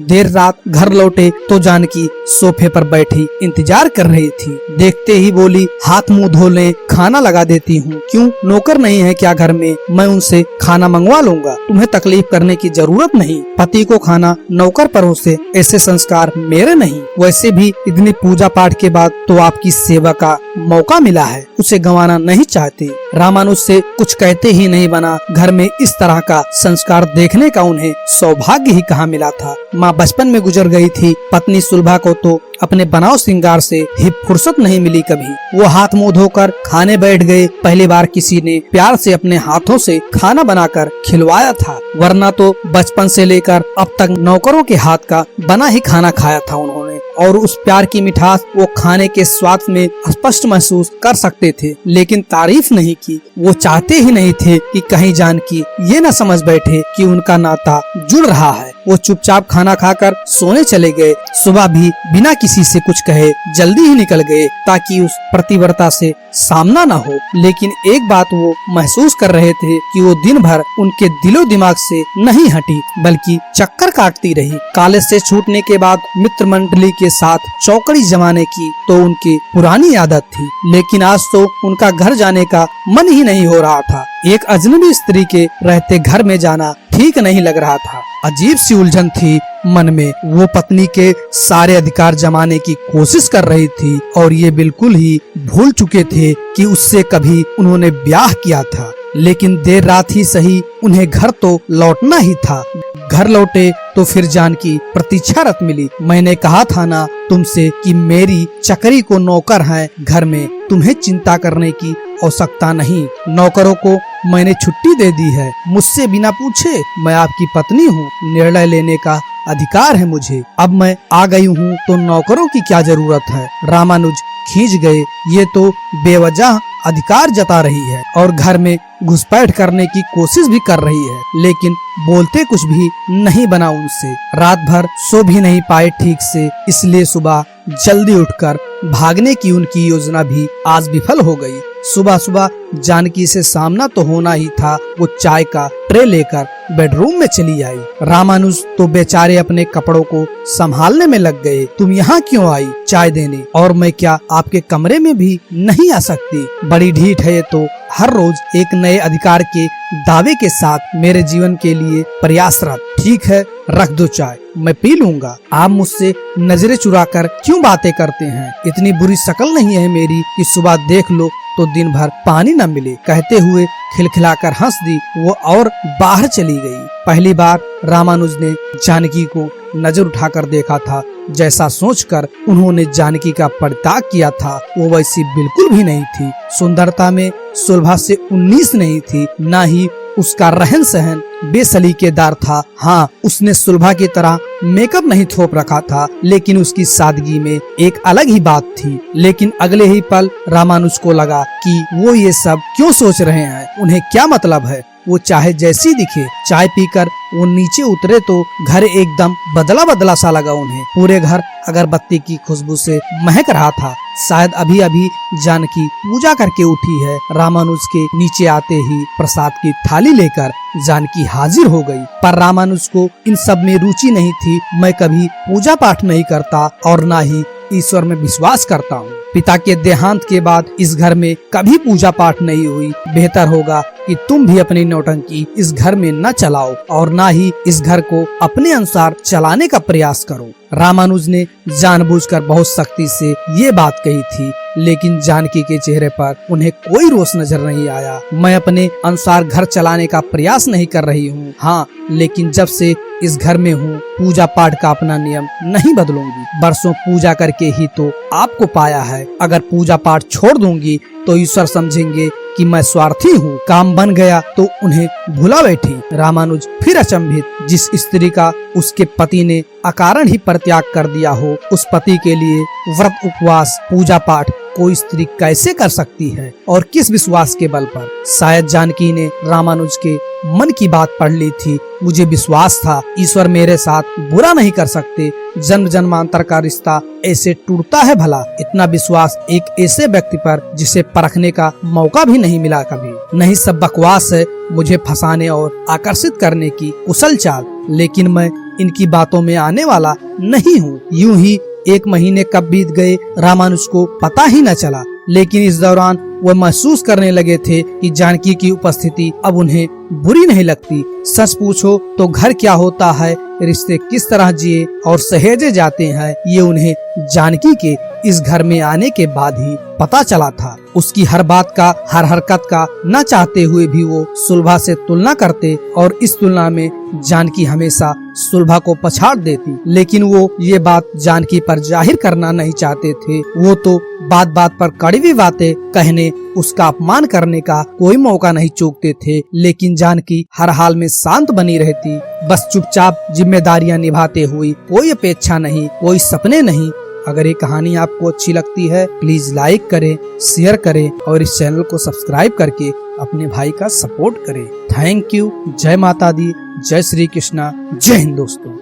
देर रात घर लौटे तो जानकी सोफे पर बैठी इंतजार कर रही थी। देखते ही बोली, हाथ मुंह धो ले, खाना लगा देती हूँ। क्यों, नौकर नहीं है क्या घर में? मैं उनसे खाना मंगवा लूंगा, तुम्हें तकलीफ करने की जरूरत नहीं। पति को खाना नौकर परोसे, ऐसे संस्कार मेरे नहीं। वैसे भी इतनी पूजा पाठ के बाद तो आपकी सेवा का मौका मिला है, उसे गंवाना नहीं चाहती। रामानुज से कुछ कहते ही नहीं बना। घर में इस तरह का संस्कार देखने का उन्हें सौभाग्य ही कहाँ मिला था। माँ बचपन में गुजर गई थी, पत्नी सुलभा को तो अपने बनाव श्रृंगार से ही फुर्सत नहीं मिली कभी। वो हाथ मुंह धोकर खाने बैठ गए। पहली बार किसी ने प्यार से अपने हाथों से खाना बनाकर खिलवाया था, वरना तो बचपन से लेकर अब तक नौकरों के हाथ का बना ही खाना खाया था उन्होंने। और उस प्यार की मिठास वो खाने के स्वाद में स्पष्ट महसूस कर सकते थे, लेकिन तारीफ नहीं की। वो चाहते ही नहीं थे कि कहीं जानकी ये न समझ बैठे कि उनका नाता जुड़ रहा है। वो चुपचाप खाना खाकर सोने चले गए। सुबह भी बिना किसी से कुछ कहे जल्दी ही निकल गए, ताकि उस प्रतिव्रता से सामना न हो। लेकिन एक बात वो महसूस कर रहे थे कि वो दिन भर उनके दिलो दिमाग से नहीं हटी, बल्कि चक्कर काटती रही। कॉलेज से छूटने के बाद मित्र मंडली के साथ चौकड़ी जमाने की तो उनकी पुरानी आदत थी, लेकिन आज तो उनका घर जाने का मन ही नहीं हो रहा था। एक अजनबी स्त्री के रहते घर में जाना ठीक नहीं लग रहा था। अजीब सी उलझन थी मन में। वो पत्नी के सारे अधिकार जमाने की कोशिश कर रही थी और ये बिल्कुल ही भूल चुके थे कि उससे कभी उन्होंने ब्याह किया था। लेकिन देर रात ही सही, उन्हें घर तो लौटना ही था। घर लौटे तो फिर जानकी प्रतीक्षारत मिली। मैंने कहा था ना तुमसे कि मेरी चकरी को नौकर है घर में, तुम्हें चिंता करने की आवश्यकता नहीं। नौकरों को मैंने छुट्टी दे दी है, मुझसे बिना पूछे। मैं आपकी पत्नी हूँ, निर्णय लेने का अधिकार है मुझे। अब मैं आ गई हूँ तो नौकरों की क्या जरूरत है? रामानुज खींच गए। ये तो बेवजह अधिकार जता रही है और घर में घुसपैठ करने की कोशिश भी कर रही है, लेकिन बोलते कुछ भी नहीं बना उनसे। रात भर सो भी नहीं पाए ठीक से, इसलिए सुबह जल्दी उठकर भागने की उनकी योजना भी आज विफल हो गई। सुबह सुबह जानकी से सामना तो होना ही था। वो चाय का ट्रे लेकर बेडरूम में चली आई। रामानुज तो बेचारे अपने कपड़ों को संभालने में लग गए। तुम यहाँ क्यों आई चाय देने? और मैं क्या आपके कमरे में भी नहीं आ सकती? बड़ी ढीठ है ये तो, हर रोज एक नए अधिकार के दावे के साथ मेरे जीवन के लिए प्रयासरत। ठीक है, रख दो चाय, मैं पी लूंगा। आप मुझसे नजरें चुराकर क्यों बातें करते हैं? इतनी बुरी शक्ल नहीं है मेरी कि सुबह देख लो तो दिन भर पानी न मिले। कहते हुए खिलखिलाकर हंस दी वो और बाहर चली गई। पहली बार रामानुज ने जानकी को नजर उठाकर देखा था। जैसा सोचकर उन्होंने जानकी का परित्याग किया था, वो वैसी बिल्कुल भी नहीं थी। सुंदरता में सुलभा से 19 नहीं थी, न ही उसका रहन सहन बेसलीकेदार था। हाँ, उसने सुलभा की तरह मेकअप नहीं थोप रखा था, लेकिन उसकी सादगी में एक अलग ही बात थी। लेकिन अगले ही पल रामानुज को लगा कि वो ये सब क्यों सोच रहे हैं, उन्हें क्या मतलब है। वो चाहे जैसी दिखे। चाय पीकर वो नीचे उतरे तो घर एकदम बदला बदला सा लगा उन्हें। पूरे घर अगरबत्ती की खुशबू से महक रहा था। शायद अभी अभी जानकी पूजा करके उठी है। रामानुज के नीचे आते ही प्रसाद की थाली लेकर जानकी हाजिर हो गई। पर रामानुज को इन सब में रुचि नहीं थी। मैं कभी पूजा पाठ नहीं करता और न ही ईश्वर में विश्वास करता हूँ। पिता के देहांत के बाद इस घर में कभी पूजा पाठ नहीं हुई। बेहतर होगा कि तुम भी अपनी नौटंकी इस घर में न चलाओ और न ही इस घर को अपने अनुसार चलाने का प्रयास करो। रामानुज ने जानबूझकर बहुत सख्ती से ये बात कही थी, लेकिन जानकी के चेहरे पर उन्हें कोई रोष नजर नहीं आया। मैं अपने अनुसार घर चलाने का प्रयास नहीं कर रही हूँ। हाँ, लेकिन जब से इस घर में हूँ पूजा पाठ का अपना नियम नहीं बदलूंगी। बरसों पूजा करके ही तो आपको पाया है। अगर पूजा पाठ छोड़ दूंगी तो ईश्वर समझेंगे कि मैं स्वार्थी हूँ। काम बन गया तो उन्हें भुला बैठी। रामानुज फिर अचंभित। जिस स्त्री का उसके पति ने अकारण ही परित्याग कर दिया हो, उस पति के लिए व्रत उपवास पूजा पाठ कोई स्त्री कैसे कर सकती है और किस विश्वास के बल पर? शायद जानकी ने रामानुज के मन की बात पढ़ ली थी। मुझे विश्वास था ईश्वर मेरे साथ बुरा नहीं कर सकते। जन्म जन्मांतर का रिश्ता ऐसे टूटता है भला? इतना विश्वास एक ऐसे व्यक्ति पर जिसे परखने का मौका भी नहीं मिला कभी। नहीं, सब बकवास है, मुझे फंसाने और आकर्षित करने की कुशल चाल। लेकिन मैं इनकी बातों में आने वाला नहीं हूँ। यूं ही 1 महीने कब बीत गए रामानुज को पता ही न चला, लेकिन इस दौरान वह महसूस करने लगे थे कि जानकी की उपस्थिति अब उन्हें बुरी नहीं लगती। सच पूछो तो घर क्या होता है, रिश्ते किस तरह जिए और सहेजे जाते हैं, ये उन्हें जानकी के इस घर में आने के बाद ही पता चला था। उसकी हर बात का, हर हरकत का न चाहते हुए भी वो सुलभा से तुलना करते और इस तुलना में जानकी हमेशा सुलभा को पछाड़ देती। लेकिन वो ये बात जानकी पर जाहिर करना नहीं चाहते थे। वो तो बात बात पर कड़वी बातें कहने, उसका अपमान करने का कोई मौका नहीं चूकते थे। लेकिन जानकी हर हाल में शांत बनी रहती, बस चुपचाप जिम्मेदारियां निभाते हुए, कोई अपेक्षा नहीं, कोई सपने नहीं। अगर ये कहानी आपको अच्छी लगती है प्लीज लाइक करें, शेयर करें और इस चैनल को सब्सक्राइब करके अपने भाई का सपोर्ट करें। Thank you. जय माता दी, जय श्री कृष्णा, जय हिंद दोस्तों।